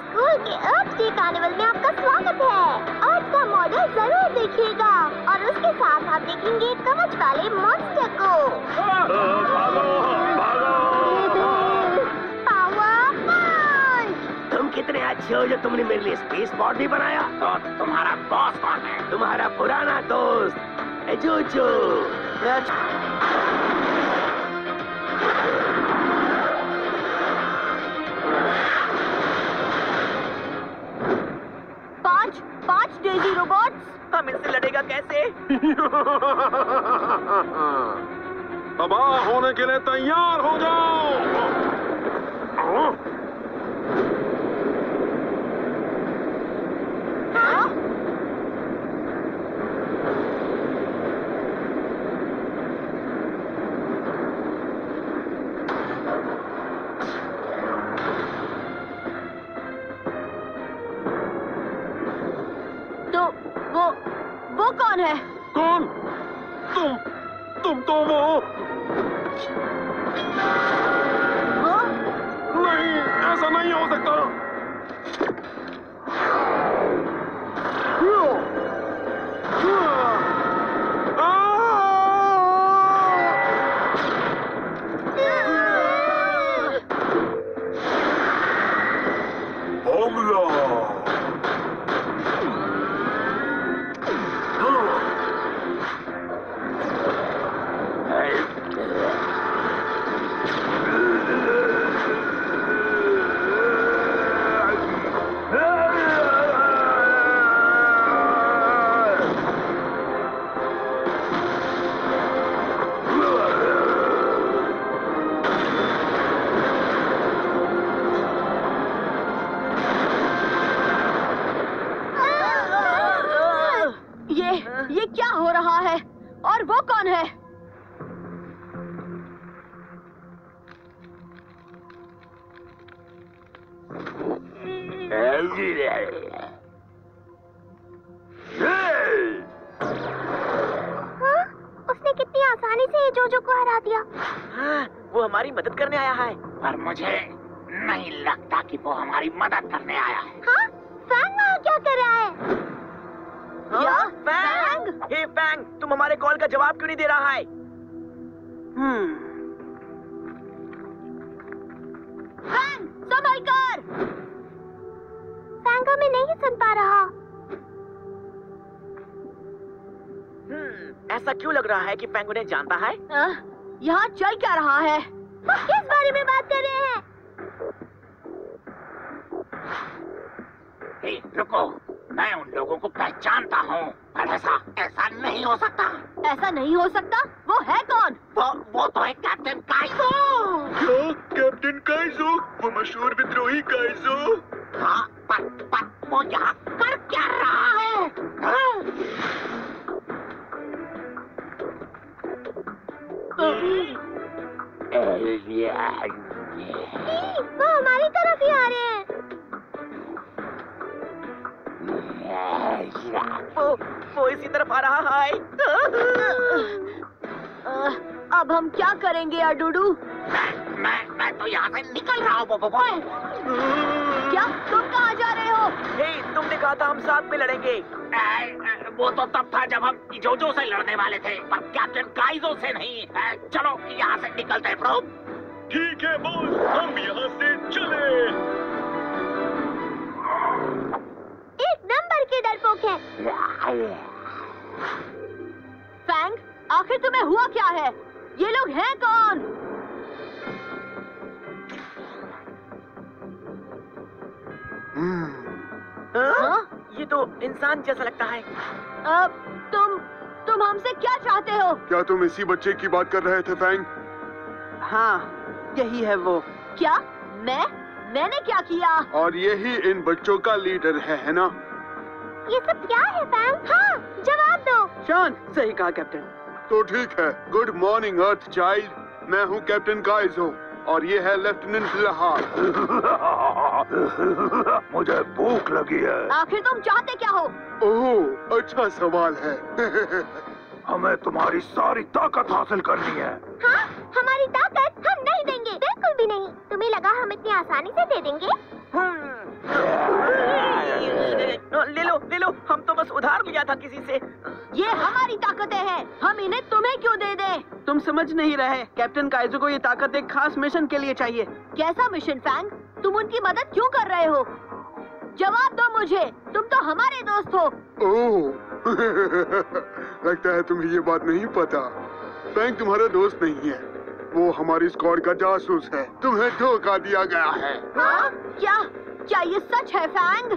School के अर्थ day carnival में आपका स्वागत है। अर्थ का मॉडल जरूर देखिएगा और उसके साथ आप देखेंगे कवच वाले मॉन्स्टर को। भागो, भागो। पावर पंच। तुम कितने अच्छे हो जो तुमने मेरे लिए स्पेस पॉड भी बनाया। तो तुम्हारा बॉस कौन है? तुम्हारा पुराना दोस्त जोजो। 5 डेजी रोबोट्स। हम इनसे लड़ेगा कैसे? तबाह होने के लिए तैयार हो जाओ। वो कौन है? कौन? तुम तो वो नहीं, ऐसा नहीं हो सकता। ये क्या हो रहा है? और वो कौन है? उसने कितनी आसानी से ये जोजो को हरा दिया। हाँ, वो हमारी मदद करने आया है। पर मुझे नहीं लगता कि वो हमारी मदद करने आया है। हाँ? फैंग वहाँ क्या कर रहा है? क्या? फैंग? हे फैंग, तुम हमारे कॉल का जवाब क्यों नहीं दे रहा है? फैंग, संभल कर! फैंग हमें नहीं सुन पा रहा। ऐसा क्यों लग रहा है कि फैंग उन्हें जानता है? यहाँ चल क्या रहा है? किस बारे में बात कर रहे हैं? रुको, मैं उन लोगों को पहचानता हूँ, पर ऐसा नहीं हो सकता। ऐसा नहीं हो सकता? वो है कौन? वो तो है कैप्टन काइजो। क्या? कैप्टन काइजो? वो मशहूर विद्रोही काइजो? हाँ, पर वो यहाँ कर क्या रहा है? वो हमारी तरफ ही आ रहे हैं। वो इसी तरफ आ रहा है। अब हम क्या करेंगे यार डूडू? मैं तो यहाँ से निकल रहा हूँ। क्या? तुम कहाँ जा रहे हो? हे, तुमने कहा था हम साथ में लड़ेंगे। वो तो तब था जब हम जोजो से लड़ने वाले थे, पर कैप्टन काइजो से नहीं। चलो यहाँ से निकलते हैं ब्रो। ठीक है बॉस, हम यहाँ से चले। एक नंबर के डरपोक हैं। फैंग, आखिर तुम्हें हुआ क्या है? ये लोग हैं कौन? हाँ? ये तो इंसान जैसा लगता है। तुम हमसे क्या चाहते हो? क्या तुम इसी बच्चे की बात कर रहे थे फैंग? हाँ, यही है वो। क्या? मैंने क्या किया? और यही इन बच्चों का लीडर है ना? ये सब क्या है फैंग? हाँ, जवाब दो। शॉन, सही कहा कैप्टन। तो ठीक है। गुड मॉर्निंग अर्थ चाइल्ड, मैं हूँ कैप्टन काइजो और ये है लेफ्टिनेंट लहार। मुझे भूख लगी है। आखिर तुम चाहते क्या हो? ओह, अच्छा सवाल है। हमें तुम्हारी सारी ताकत हासिल करनी है। हाँ, हमारी ताकत हम नहीं देंगे, बिल्कुल भी नहीं। तुम्हें लगा हम इतनी आसानी से दे देंगे? ले लो, हम तो बस उधार लिया था किसी से। ये हमारी ताकतें हैं, हम इन्हें तुम्हें क्यों दे दें? तुम समझ नहीं रहे, कैप्टन काइजो को ये ताकत एक खास मिशन के लिए चाहिए। कैसा मिशन फैंग? तुम उनकी मदद क्यों कर रहे हो? जवाब दो मुझे, तुम तो हमारे दोस्त हो। ओह, लगता है तुम्हें ये बात नहीं पता। फैंग तुम्हारा दोस्त नहीं है, वो हमारी स्क्वाड का जासूस है। तुम्हें धोखा दिया गया है। हाँ? क्या ये सच है फैंग?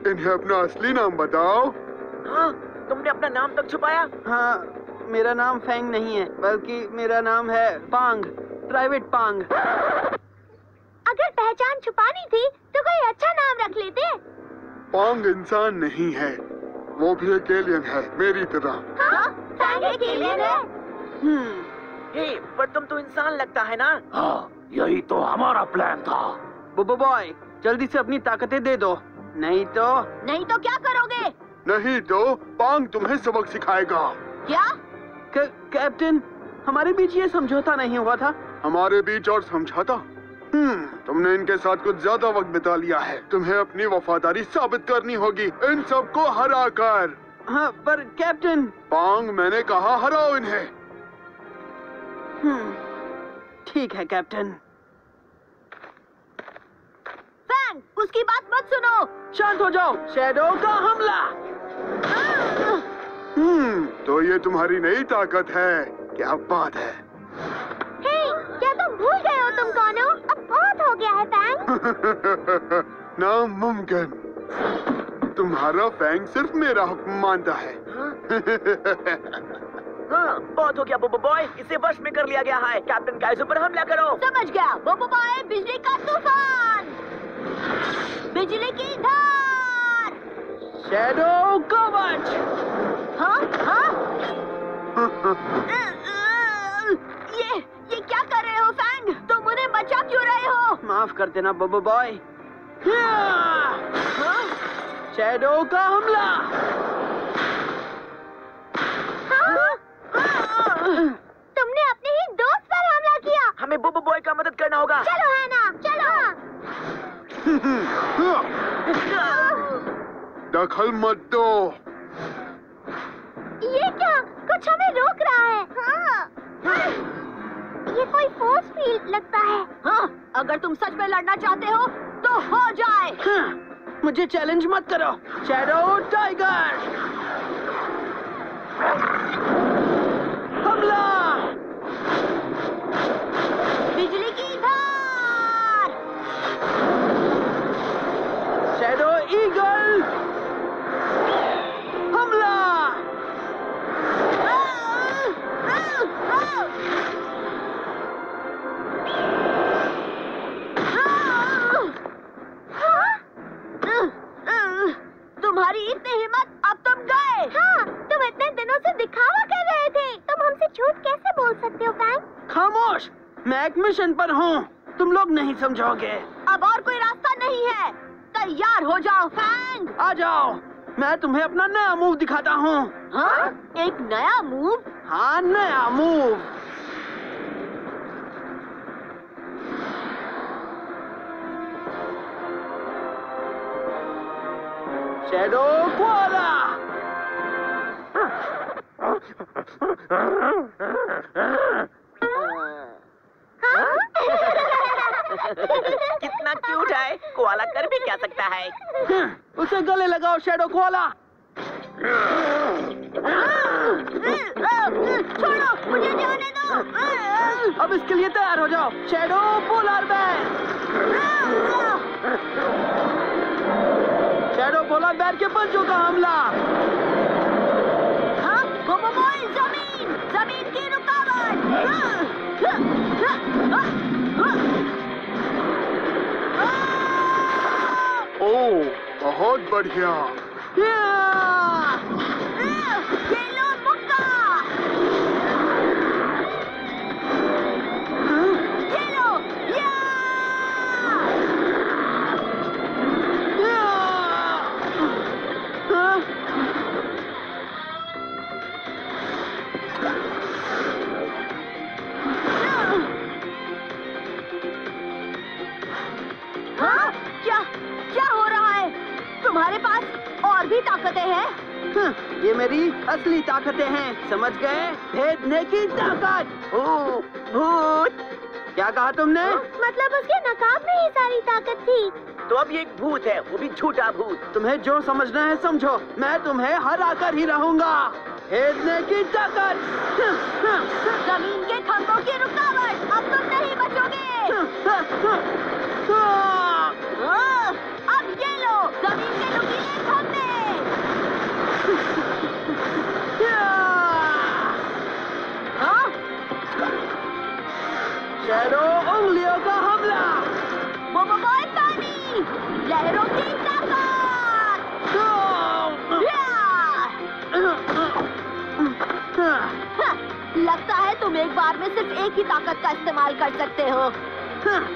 इन्हें अपना असली नाम बताओ। हाँ, तुमने अपना नाम तक छुपाया? हाँ, मेरा नाम फैंग नहीं है, बल्कि मेरा नाम है पांग, प्राइवेट पांग। अगर पहचान छुपानी थी तो कोई अच्छा नाम रख लेते। पांग इंसान नहीं है, वो भी एक एलियन है, मेरी तरह। हाँ? फैंग एक एलियन है? हे, पर तुम तो इंसान लगता है ना? हाँ, यही तो हमारा प्लान था। बोबो बॉय, जल्दी से अपनी ताकतें दे दो, नहीं तो क्या करोगे? नहीं तो पांग तुम्हें सबक सिखाएगा। क्या? कैप्टन, हमारे बीच ये समझौता नहीं हुआ था। हमारे बीच और समझौता? तुमने इनके साथ कुछ ज्यादा वक्त बिता लिया है। तुम्हें अपनी वफादारी साबित करनी होगी, इन सबको हरा कर। हाँ, पर कैप्टन। पांग, मैंने कहा हराओ इन्हें। ठीक है कैप्टन। फैंग, उसकी बात मत सुनो। शांत हो जाओ, शैडो का हमला। तो ये तुम्हारी नई ताकत है, क्या बात है। हे, क्या तुम भूल गए हो तुम कौन हो? अब बहुत हो गया है फैंग। नामुमकिन, तुम्हारा फैंग सिर्फ मेरा हुक्म मानता है। हाँ, बहुत हो गया बोबो बॉय, इसे वश में कर लिया गया है। कैप्टन काइजो पर हमला करो। समझ गया बोबो बॉय, बिजली का तूफान, बिजली की धार। शैडो कवच। हाँ? ये क्या कर रहे हो फैंग? तुम उन्हें बचा क्यों रहे हो? माफ कर देना बोबो बॉय। शैडो का हमला। तुमने अपने ही दोस्त पर हमला किया। हमें बोबो बॉय का मदद करना होगा। चलो है ना, चलो। दखल मत दो। ये क्या? कुछ हमें रोक रहा है। हाँ। ये कोई फोर्स फील्ड लगता है। हाँ, अगर तुम सच में लड़ना चाहते हो तो हो जाए। मुझे चैलेंज मत करो। शैडो टाइगर हमला। बिजली की धार। शैडो ईगल हमला। तुम्हारी इतनी हिम्मत, अब तुम गए। हाँ, तुम इतने दिनों से दिखावा कर रहे थे। तुम हमसे झूठ कैसे बोल सकते हो फैंग? खामोश, मैं एक मिशन पर हूँ, तुम लोग नहीं समझोगे। अब और कोई रास्ता नहीं है, तैयार हो जाओ फैंग। आ जाओ, मैं तुम्हें अपना नया मूव दिखाता हूँ। हाँ? एक नया मूव? हाँ, नया मूव। Shadow Cola. कितना क्यूट है, कोआला कर भी क्या सकता है। उसे गले लगाओ शैडो कोला। छोड़ो, मुझे जाने दो। अब इसके लिए तैयार हो जाओ, शैडो पोलर बैर। शैडो पोलर बैर के पंचों का हमला। हाँ, बोबो बॉय, जमीन की रुकावट। ओह, बहुत बढ़िया। ये लो मुक्का। ये लो, या। हाँ? क्या क्या हो रहा है? तुम्हारे पास और भी ताकतें हैं? ये मेरी असली ताकतें हैं, समझ गए? भेदने की ताकत। भूत। क्या कहा तुमने? मतलब उसके नकाब में ही सारी ताकत थी। तो अब ये एक भूत है, वो भी झूठा भूत। तुम्हें जो समझना है समझो, मैं तुम्हें हरा कर ही रहूंगा। भेदने की ताकत। जमीन के खंभों की रुकावट, अब तुम नहीं बचोगे। अब ये लो जमीन के नुकीले खंभे। शैडो उंगलियों का हमला। बॉय पानी, लहरों की ताकत। लगता है तुम एक बार में सिर्फ एक ही ताकत का इस्तेमाल कर सकते हो।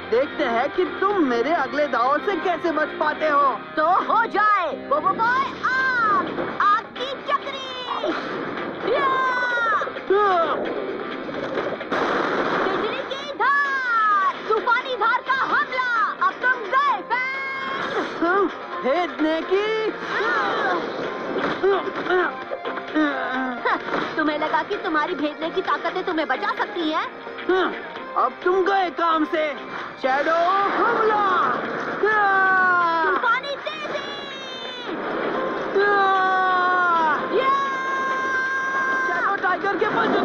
देखते हैं कि तुम मेरे अगले दाव से कैसे बच पाते हो। तो हो जाए बॉय, आग की चक्री, बिजली की धार, तूफानी धार का हमला। अब तुम गए फैंग। भेदने की। तुम्हें लगा कि तुम्हारी भेजने की ताकतें तुम्हें बचा सकती हैं? अब तुम गए काम से। शैडो हमला। तूफानी तेजी। शैडो टाइगर के पंजों